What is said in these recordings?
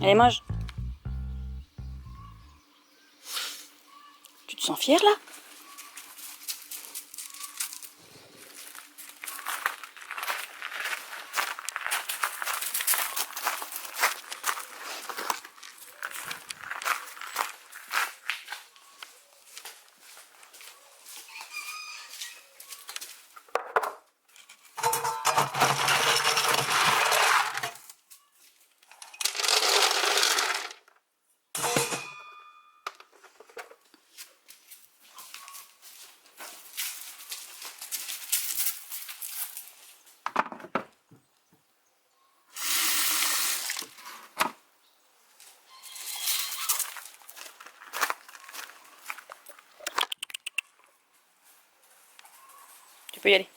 Allez, mange. Tu te sens fière là? Tu peux y aller.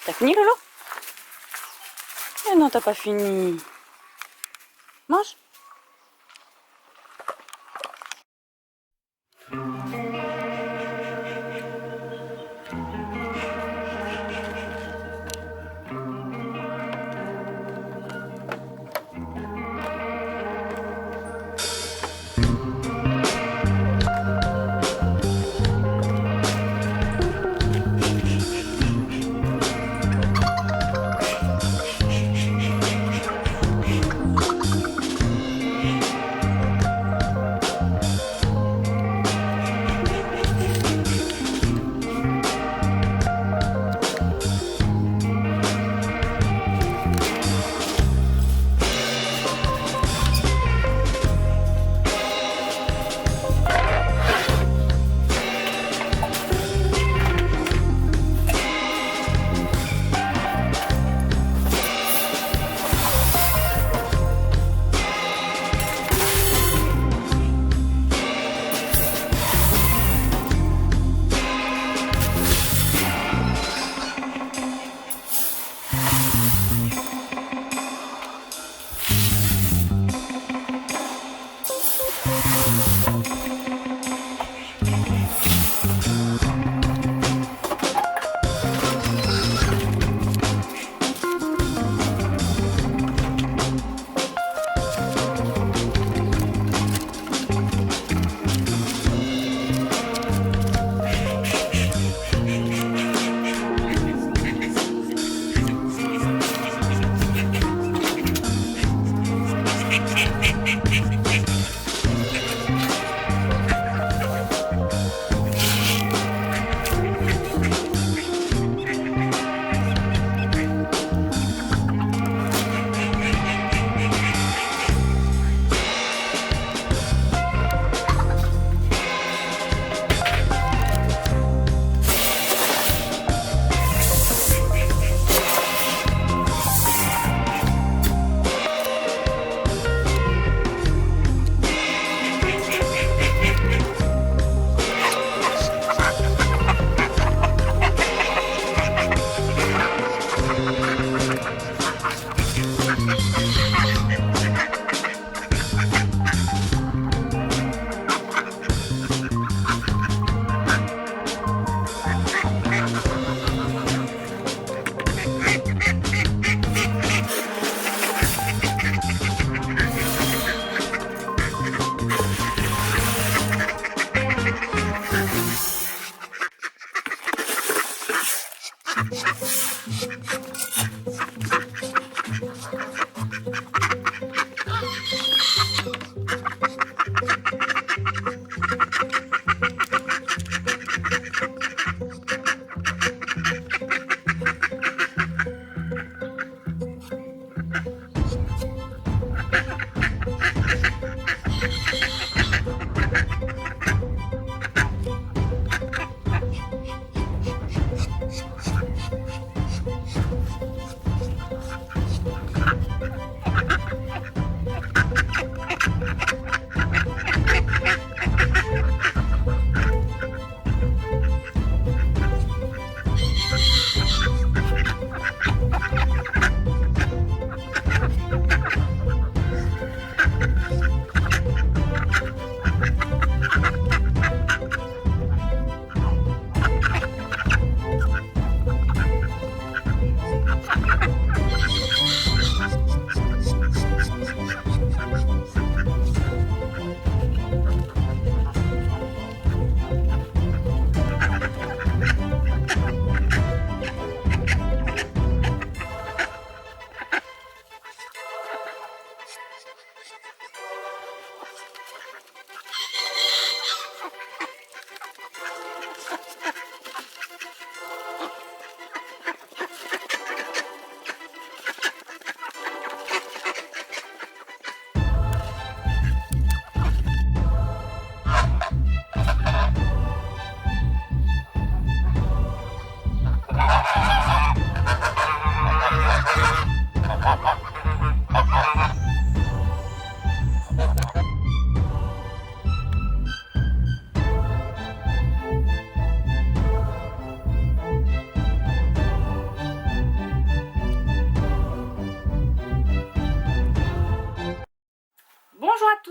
T'as fini, Lolo? Eh non, t'as pas fini. Mange.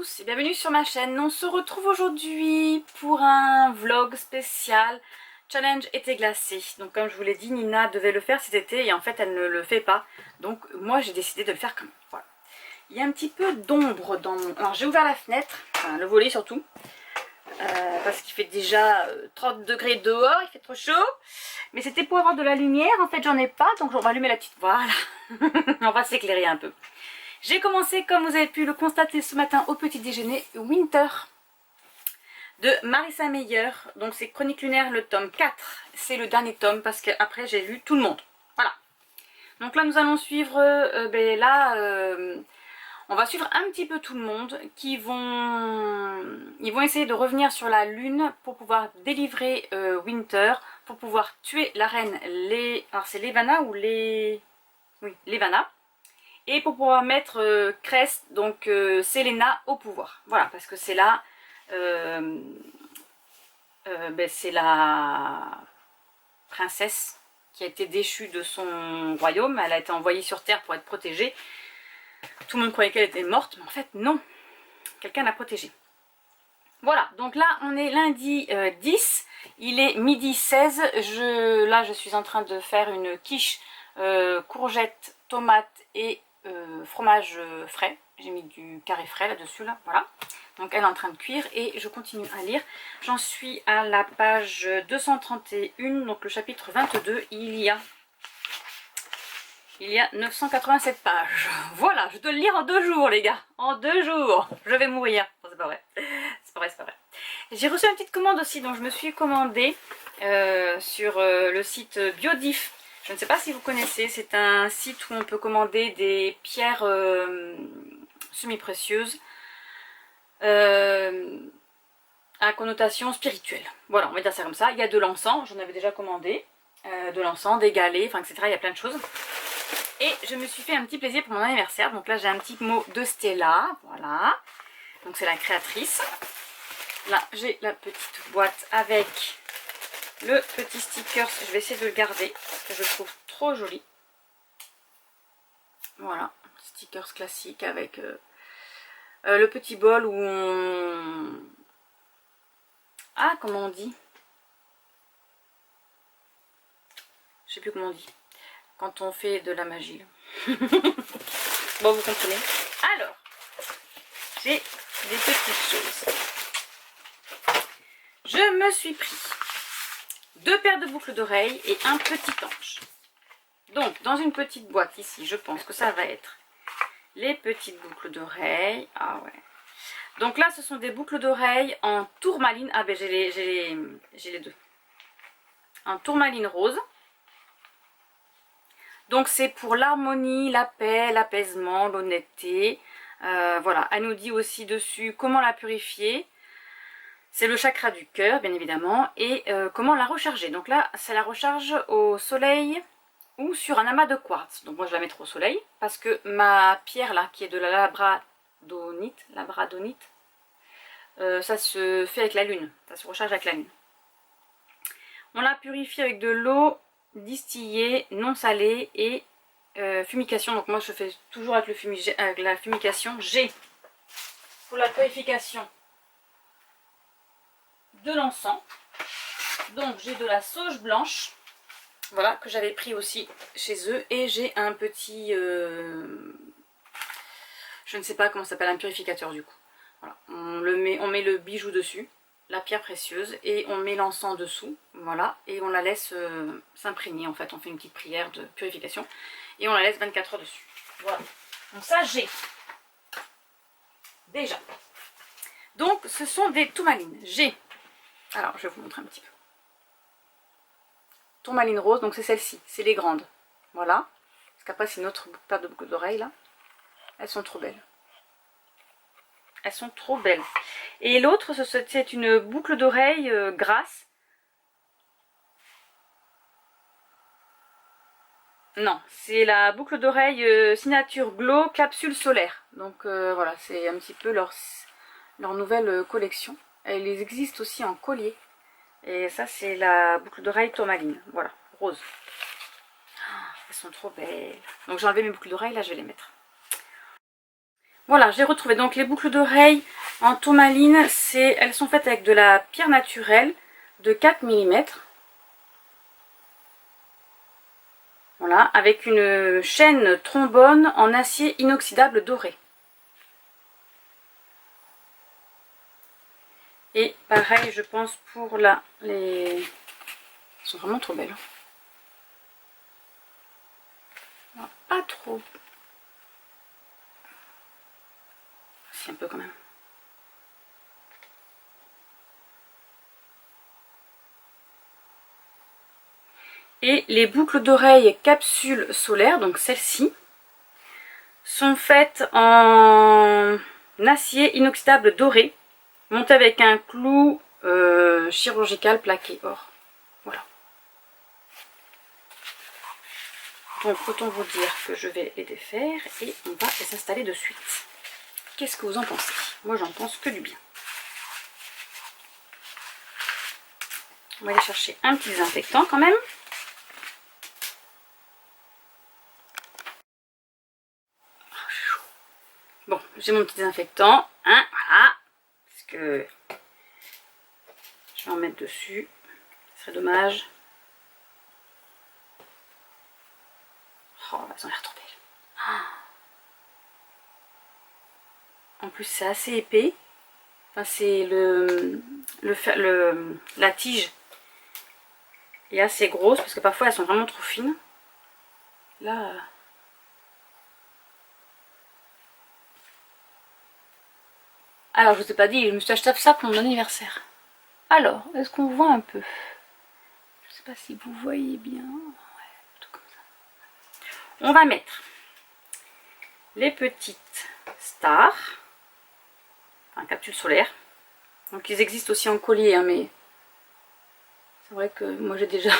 tous et bienvenue sur ma chaîne. On se retrouve aujourd'hui pour un vlog spécial challenge été glacé. Donc comme je vous l'ai dit, Nina devait le faire cet été et en fait elle ne le fait pas. Donc moi j'ai décidé de le faire comme voilà. Il y a un petit peu d'ombre dans mon... Alors j'ai ouvert la fenêtre, enfin le volet surtout. Parce qu'il fait déjà 30 degrés dehors, il fait trop chaud. Mais c'était pour avoir de la lumière, en fait j'en ai pas, donc on va allumer la petite... Voilà, on va s'éclairer un peu. J'ai commencé, comme vous avez pu le constater ce matin au petit déjeuner, Winter de Marissa Meyer. Donc c'est Chronique lunaire, le tome 4. C'est le dernier tome parce qu'après j'ai lu tout le monde. Voilà. Donc là nous allons suivre, on va suivre un petit peu tout le monde ils vont essayer de revenir sur la lune pour pouvoir délivrer Winter, pour pouvoir tuer la reine alors c'est Levana ou les... Oui, Levana. Et pour pouvoir mettre Crest, donc Selena au pouvoir. Voilà, parce que c'est là, c'est la princesse qui a été déchue de son royaume. Elle a été envoyée sur Terre pour être protégée. Tout le monde croyait qu'elle était morte, mais en fait non, quelqu'un l'a protégée. Voilà, donc là on est lundi 10, il est midi 16, là je suis en train de faire une quiche courgette, tomate et fromage frais. J'ai mis du carré frais là-dessus, là, voilà. Donc elle est en train de cuire et je continue à lire. J'en suis à la page 231, donc le chapitre 22, il y a 987 pages. Voilà, je dois le lire en 2 jours, les gars. En 2 jours. Je vais mourir. Non, c'est pas vrai. C'est pas vrai, c'est pas vrai. J'ai reçu une petite commande aussi, donc je me suis commandée sur le site Biodif. Je ne sais pas si vous connaissez, c'est un site où on peut commander des pierres semi-précieuses à connotation spirituelle. Voilà, on va dire ça comme ça. Il y a de l'encens, j'en avais déjà commandé. De l'encens, des galets, enfin etc. Il y a plein de choses. Et je me suis fait un petit plaisir pour mon anniversaire. Donc là j'ai un petit mot de Stella. Voilà. Donc c'est la créatrice. Là j'ai la petite boîte avec le petit sticker. Je vais essayer de le garder parce que je le trouve trop joli. Voilà. Stickers classique avec le petit bol où on... Ah, comment on dit? Je sais plus comment on dit. Quand on fait de la magie. Bon, vous comprenez. Alors, j'ai des petites choses. Je me suis pris 2 paires de boucles d'oreilles et un petit ange. Donc, dans une petite boîte ici, je pense que ça va être les petites boucles d'oreilles. Ah ouais. Donc là, ce sont des boucles d'oreilles en tourmaline. Ah ben, j'ai les deux. En tourmaline rose. Donc c'est pour l'harmonie, la paix, l'apaisement, l'honnêteté. Voilà, elle nous dit aussi dessus comment la purifier. C'est le chakra du cœur, bien évidemment. Et comment la recharger. Donc là, c'est la recharge au soleil ou sur un amas de quartz. Donc moi, je vais la mettre au soleil. Parce que ma pierre là, qui est de la labradonite, ça se fait avec la lune. Ça se recharge avec la lune. On la purifie avec de l'eau distillée, non salée et fumigation. Donc moi je fais toujours avec, avec la fumigation. J'ai pour la purification de l'encens. Donc j'ai de la sauge blanche. Voilà, que j'avais pris aussi chez eux. Et j'ai un petit... je ne sais pas comment ça s'appelle, un purificateur du coup. Voilà, on met le bijou dessus. La pierre précieuse et on met l'encens dessous, voilà, et on la laisse s'imprégner. En fait on fait une petite prière de purification et on la laisse 24 heures dessus. Voilà, donc ça j'ai déjà. Donc ce sont des tourmalines. J'ai, alors je vais vous montrer un petit peu, tourmaline rose, donc c'est celle-ci, c'est les grandes, voilà, parce qu'après c'est une autre paire de boucles d'oreilles là. Elles sont trop belles. Elles sont trop belles. Et l'autre, c'est une boucle d'oreille grasse. Non, c'est la boucle d'oreille Signature Glow Capsule Solaire. Donc voilà, c'est un petit peu leur nouvelle collection. Elle existe aussi en collier. Et ça, c'est la boucle d'oreille tourmaline. Voilà, rose. Oh, elles sont trop belles. Donc j'ai enlevé mes boucles d'oreilles, là je vais les mettre. Voilà, j'ai retrouvé donc les boucles d'oreilles en tourmaline. Elles sont faites avec de la pierre naturelle de 4 mm. Voilà, avec une chaîne trombone en acier inoxydable doré. Et pareil, je pense pour là, elles sont vraiment trop belles. Non, pas trop. Si, un peu quand même. Et les boucles d'oreilles capsule solaire, donc celles-ci, sont faites en acier inoxydable doré, monté avec un clou chirurgical plaqué or. Voilà. Donc autant vous dire que je vais les défaire et on va les installer de suite. Qu'est-ce que vous en pensez? Moi j'en pense que du bien. On va aller chercher un petit désinfectant quand même. Bon, j'ai mon petit désinfectant, hein, voilà, parce que je vais en mettre dessus, ce serait dommage. Oh, elles ont l'air trop belles. En plus, c'est assez épais. Enfin, c'est la tige est assez grosse, parce que parfois elles sont vraiment trop fines. Là... Alors, je vous ai pas dit, je me suis acheté ça pour mon anniversaire. Alors, est-ce qu'on voit un peu? Je sais pas si vous voyez bien. Ouais, tout comme ça. On va mettre les petites stars, enfin capsules solaires. Donc ils existent aussi en collier, hein, mais c'est vrai que moi j'ai déjà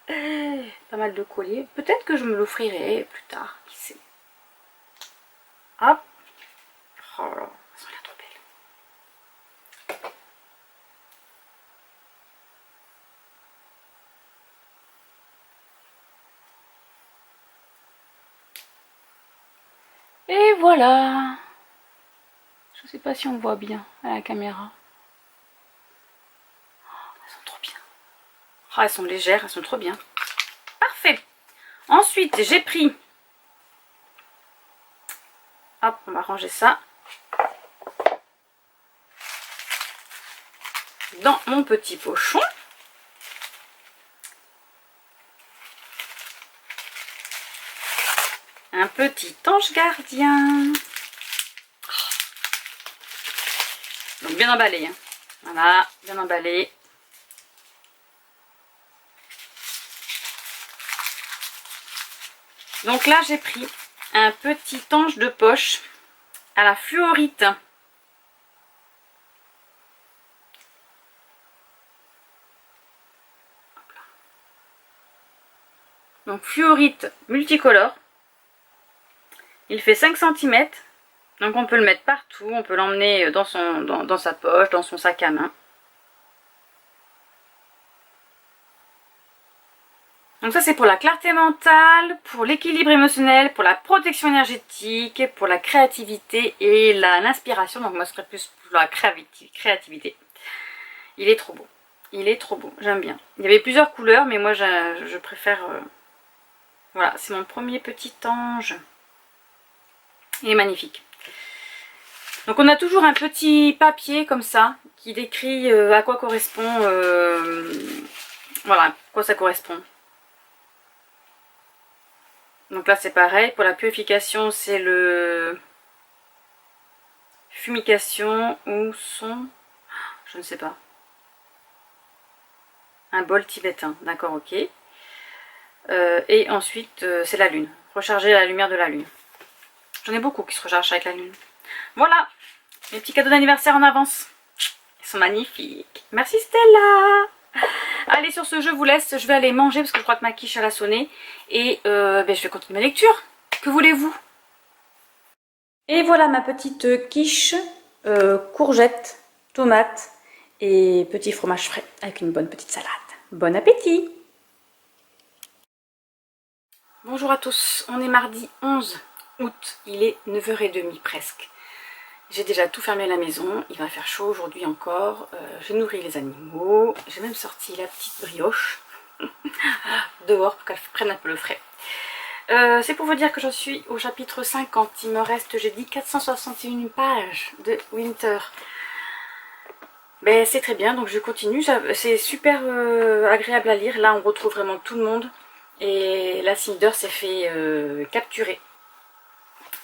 pas mal de colliers. Peut-être que je me l'offrirai plus tard, qui sait. Hop. Oh là là, elles ont l'air trop belles. Et voilà. Je sais pas si on voit bien à la caméra. Oh, elles sont trop bien. Oh, elles sont légères, elles sont trop bien. Parfait. Ensuite, j'ai pris... Hop, on va ranger ça. Dans mon petit pochon. Un petit ange gardien. Donc bien emballé. Hein. Voilà, bien emballé. Donc là, j'ai pris un petit ange de poche à la fluorite. Donc fluorite multicolore. Il fait 5 cm. Donc on peut le mettre partout. On peut l'emmener dans sa poche, dans son sac à main. Donc ça c'est pour la clarté mentale, pour l'équilibre émotionnel, pour la protection énergétique, pour la créativité et l'inspiration. Donc moi ce serait plus pour la créativité. Il est trop beau. Il est trop beau, j'aime bien. Il y avait plusieurs couleurs mais moi je préfère... Voilà, c'est mon premier petit ange. Il est magnifique. Donc on a toujours un petit papier comme ça qui décrit à quoi correspond... voilà, à quoi ça correspond. Donc là c'est pareil, pour la purification c'est le fumigation ou son, je ne sais pas, un bol tibétain, d'accord, ok. Et ensuite c'est la lune, recharger la lumière de la lune. J'en ai beaucoup qui se rechargent avec la lune. Voilà, mes petits cadeaux d'anniversaire en avance. Ils sont magnifiques. Merci Stella. Allez, sur ce je vous laisse, je vais aller manger parce que je crois que ma quiche elle a sonné. Et je vais continuer ma lecture. Que voulez-vous? Et voilà ma petite quiche, courgettes, tomates et petit fromage frais avec une bonne petite salade. Bon appétit! Bonjour à tous, on est mardi 11 août, il est 9h30 presque. J'ai déjà tout fermé à la maison, il va faire chaud aujourd'hui encore. J'ai nourri les animaux, j'ai même sorti la petite brioche dehors pour qu'elle prenne un peu le frais. C'est pour vous dire que je suis au chapitre 50, il me reste, j'ai dit, 461 pages de Winter. Ben, c'est très bien, donc je continue, c'est super agréable à lire, là on retrouve vraiment tout le monde. Et la Cinder s'est fait capturer.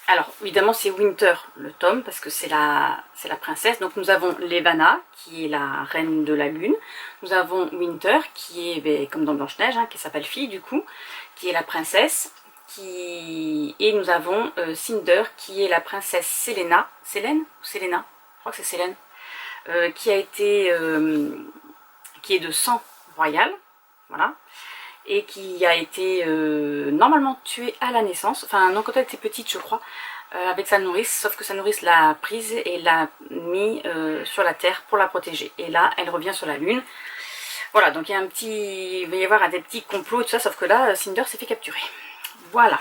Alors évidemment c'est Winter le tome parce que c'est la princesse. Donc nous avons Levana qui est la reine de la lune. Nous avons Winter qui est ben, comme dans Blanche-Neige, hein, qui s'appelle Fille du coup, qui est la princesse. Et nous avons Cinder qui est la princesse Selena. Selene ou Selena? Je crois que c'est Selene. Qui a été qui est de sang royal. Voilà. Et qui a été normalement tuée à la naissance, enfin non quand elle était petite je crois, avec sa nourrice, sauf que sa nourrice l'a prise et l'a mis sur la terre pour la protéger. Et là elle revient sur la lune. Voilà, donc il y a un petit, il va y avoir des petits complots et tout ça, sauf que là Cinder s'est fait capturer. Voilà.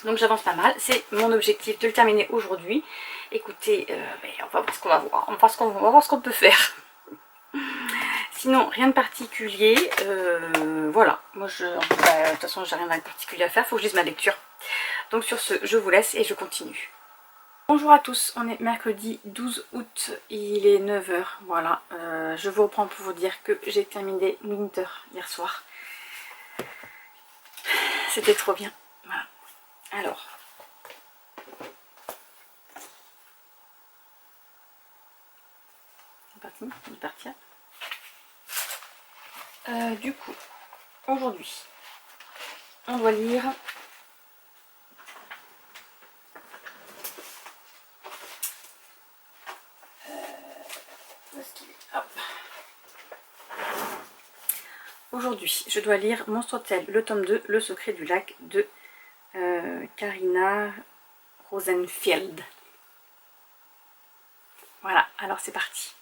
Donc j'avance pas mal, c'est mon objectif de le terminer aujourd'hui. Écoutez, ben, on va voir ce qu'on va voir, on va voir ce qu'on peut faire. Sinon, rien de particulier, voilà, moi de toute façon j'ai rien de particulier à faire, il faut que je lise ma lecture. Donc sur ce, je vous laisse et je continue. Bonjour à tous, on est mercredi 12 août, il est 9 h, voilà. Je vous reprends pour vous dire que j'ai terminé Winter hier soir. C'était trop bien, voilà. Alors, c'est parti, on va partir. Du coup, aujourd'hui, on doit lire aujourd'hui, je dois lire Monstre Hotel, le tome 2, Le secret du lac de Karina Rosenfeld. Voilà, alors c'est parti.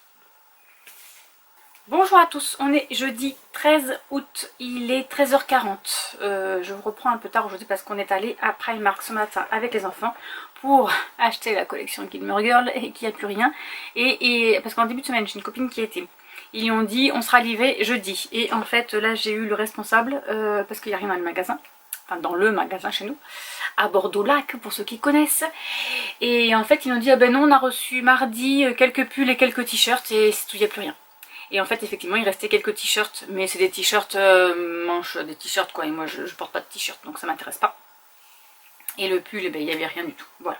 Bonjour à tous, on est jeudi 13 août, il est 13h40. Je vous reprends un peu tard aujourd'hui parce qu'on est allé à Primark ce matin avec les enfants pour acheter la collection Gilmore Girl et qu'il n'y a plus rien. Et parce qu'en début de semaine, j'ai une copine qui était. Ils lui ont dit on sera livré jeudi. Et en fait là j'ai eu le responsable parce qu'il n'y a rien dans le magasin. Enfin dans le magasin chez nous, à Bordeaux-Lac pour ceux qui connaissent. Et en fait ils ont dit ah ben non on a reçu mardi quelques pulls et quelques t-shirts et c'est tout, il n'y a plus rien. Et en fait effectivement il restait quelques t-shirts, mais c'est des t-shirts manches, des t-shirts quoi, et moi je porte pas de t-shirt donc ça m'intéresse pas. Et le pull, eh ben, il n'y avait rien du tout, voilà.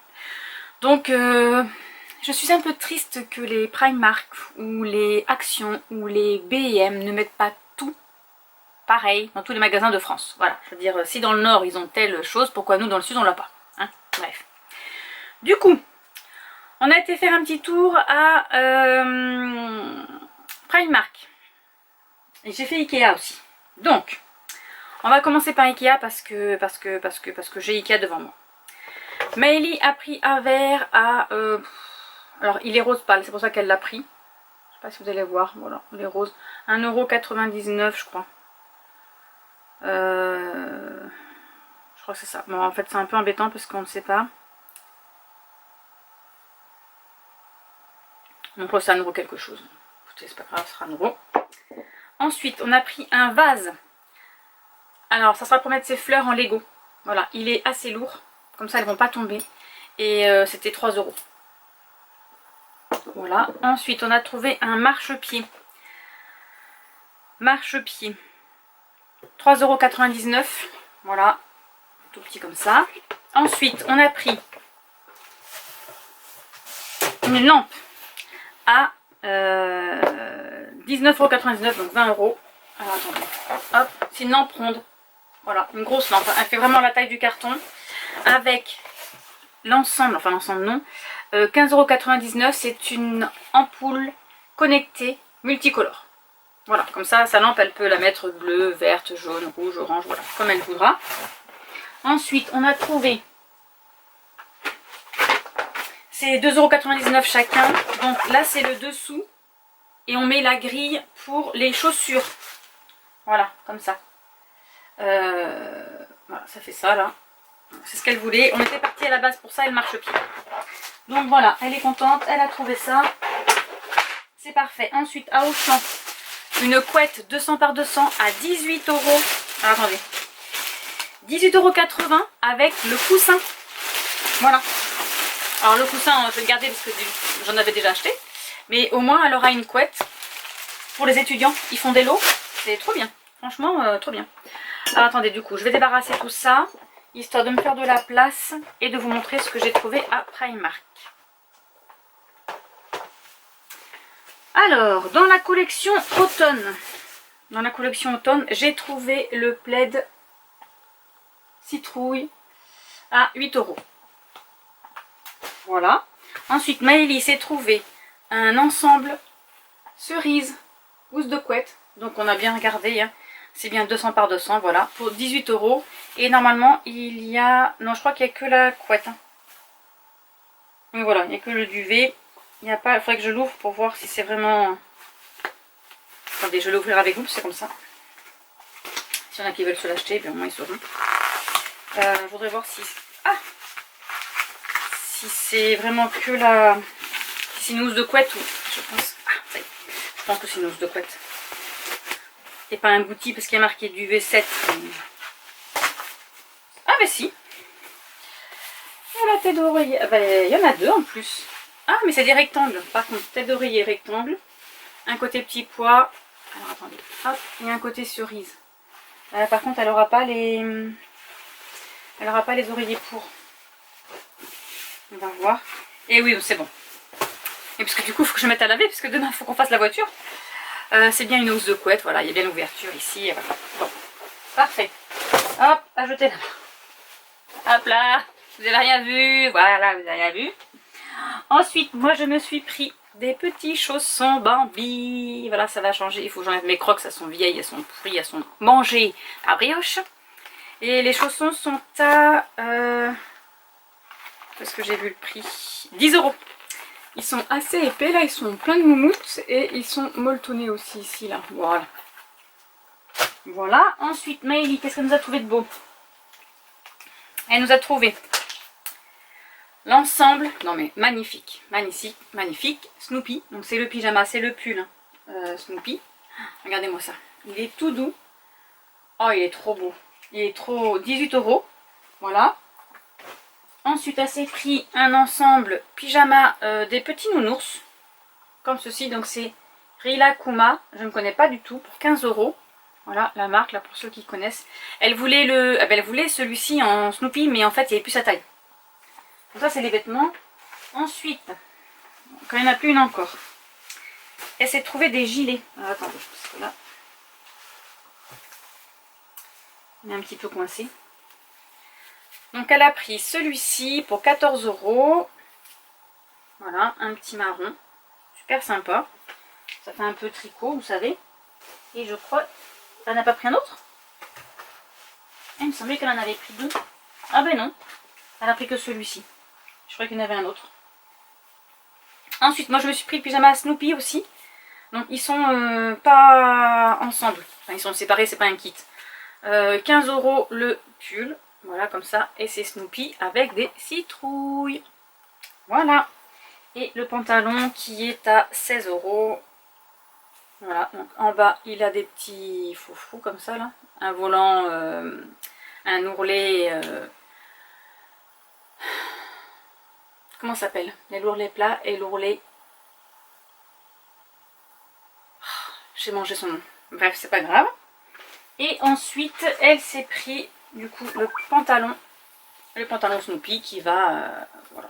Donc je suis un peu triste que les Primark ou les Action ou les B&M ne mettent pas tout pareil dans tous les magasins de France. Voilà, je veux dire, si dans le nord ils ont telle chose, pourquoi nous dans le sud on l'a pas, hein? Bref. Du coup, on a été faire un petit tour à Primark. Et j'ai fait Ikea aussi. Donc, on va commencer par Ikea parce que j'ai Ikea devant moi. Maëlie a pris un verre à... alors, il est rose pâle, c'est pour ça qu'elle l'a pris. Je sais pas si vous allez voir, voilà, il est rose. 1,99 € je crois. Je crois que c'est ça. Bon, en fait, c'est un peu embêtant parce qu'on ne sait pas. Donc là, c'est 1 € quelque chose. Écoutez, c'est pas grave, ce sera 1 €. Ensuite, on a pris un vase. Alors, ça sera pour mettre ses fleurs en Lego. Voilà, il est assez lourd. Comme ça, elles vont pas tomber. Et c'était 3 €. Voilà. Ensuite, on a trouvé un marchepied. Marchepied. 3,99 €. Voilà. Tout petit comme ça. Ensuite, on a pris une lampe à 19,99 €, donc 20 €. Alors attendez, hop, c'est une lampe ronde. Voilà, une grosse lampe. Elle fait vraiment la taille du carton. Avec l'ensemble, enfin l'ensemble non, 15,99 €. C'est une ampoule connectée multicolore. Voilà, comme ça, sa lampe, elle peut la mettre bleue, verte, jaune, rouge, orange, voilà, comme elle voudra. Ensuite, on a trouvé, c'est 2,99 € chacun. Donc là, c'est le dessous. Et on met la grille pour les chaussures. Voilà, comme ça. Voilà, ça fait ça, là. C'est ce qu'elle voulait. On était parti à la base pour ça et le marchepied. Donc voilà, elle est contente, elle a trouvé ça. C'est parfait. Ensuite, à Auchan, une couette 200 par 200 à 18 euros. Alors, attendez. 18,80 € avec le coussin. Voilà. Alors le coussin, je vais le garder parce que j'en avais déjà acheté. Mais au moins, elle aura une couette. Pour les étudiants, ils font des lots. C'est trop bien. Franchement, trop bien. Alors attendez, du coup, je vais débarrasser tout ça. Histoire de me faire de la place et de vous montrer ce que j'ai trouvé à Primark. Alors, dans la collection automne, j'ai trouvé le plaid citrouille à 8 €. Voilà. Ensuite, Maëlie s'est trouvé un ensemble cerise, housse de couette. Donc, on a bien regardé, hein. C'est bien 200 par 200, voilà, pour 18 €. Et normalement, il y a... Non, je crois qu'il n'y a que la couette. Hein. Mais voilà, il n'y a que le duvet. Il n'y a pas... Il faudrait que je l'ouvre pour voir si c'est vraiment... Attendez, je vais l'ouvrir avec vous, c'est comme ça. Si y en a qui veulent se l'acheter, bien au moins ils sauront. Je voudrais voir si... Ah, si c'est vraiment que la... Si c'est une housse de couette ou... Je pense... Ah, ça y est. Je pense que c'est une housse de couette. Et pas un bouti parce qu'il y a marqué du V7. Ah mais si. Et la tête d'oreiller. Ah, bah, il y en a deux en plus. Ah mais c'est des rectangles. Par contre, tête d'oreiller rectangle. Un côté petit pois. Alors attendez. Hop. Et un côté cerise. Par contre, elle n'aura pas les... Elle n'aura pas les oreillers pour. On va voir. Et oui, c'est bon. Et parce que du coup, il faut que je mette à laver parce que demain, il faut qu'on fasse la voiture. C'est bien une housse de couette, voilà, il y a bien l'ouverture ici, voilà. Bon, parfait. Hop, à jeter là. Hop là, vous n'avez rien vu, voilà, vous n'avez rien vu. Ensuite, moi je me suis pris des petits chaussons Bambi. Voilà, ça va changer, il faut que j'enlève mes crocs, elles sont vieilles, elles sont pourries, elles sont mangées à brioche. Et les chaussons sont à... Est-ce que j'ai vu le prix? 10 €. Ils sont assez épais, là, ils sont pleins de moumoutes et ils sont molletonnés aussi ici, là. Voilà. Voilà. Ensuite, Maëlie, qu'est-ce qu'elle nous a trouvé de beau? Elle nous a trouvé l'ensemble, non mais magnifique, magnifique, magnifique, Snoopy. Donc c'est le pyjama, c'est le pull Snoopy. Regardez-moi ça. Il est tout doux. Oh, il est trop beau. Il est trop... 18 €. Voilà. Ensuite, elle s'est pris un ensemble pyjama des petits nounours. Comme ceci. Donc, c'est Rilakuma. Je ne connais pas du tout. Pour 15 €. Voilà, la marque, là, pour ceux qui connaissent. Elle voulait elle voulait celui-ci en Snoopy, mais en fait, il n'y avait plus sa taille. Donc, ça, c'est les vêtements. Ensuite, quand il n'y en a plus une encore, elle s'est trouvé des gilets. Alors, attendez, parce que là, il est un petit peu coincé. Donc elle a pris celui-ci pour 14 €. Voilà, un petit marron. Super sympa. Ça fait un peu tricot, vous savez. Et je crois... Elle n'a pas pris un autre? Il me semblait qu'elle en avait pris deux. Ah ben non. Elle a pris que celui-ci. Je croyais qu'il y en avait un autre. Ensuite, moi je me suis pris le pyjama Snoopy aussi. Donc ils sont pas ensemble. Enfin, ils sont séparés, c'est pas un kit. 15 € le pull. Voilà, comme ça. Et c'est Snoopy avec des citrouilles. Voilà. Et le pantalon qui est à 16 €. Voilà. Donc en bas, il a des petits foufous comme ça, là. Un volant, un ourlet. Comment ça s'appelle? Il y a l'ourlet plat et l'ourlet... J'ai mangé son nom. Bref, c'est pas grave. Et ensuite, elle s'est pris... Du coup, le pantalon Snoopy qui va, voilà,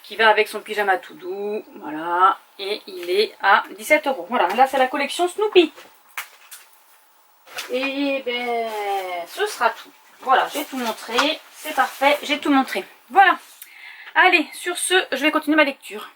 qui va avec son pyjama tout doux, voilà, et il est à 17 €. Voilà, là c'est la collection Snoopy. Et ben, ce sera tout. Voilà, j'ai tout montré, c'est parfait, j'ai tout montré. Voilà. Allez, sur ce, je vais continuer ma lecture.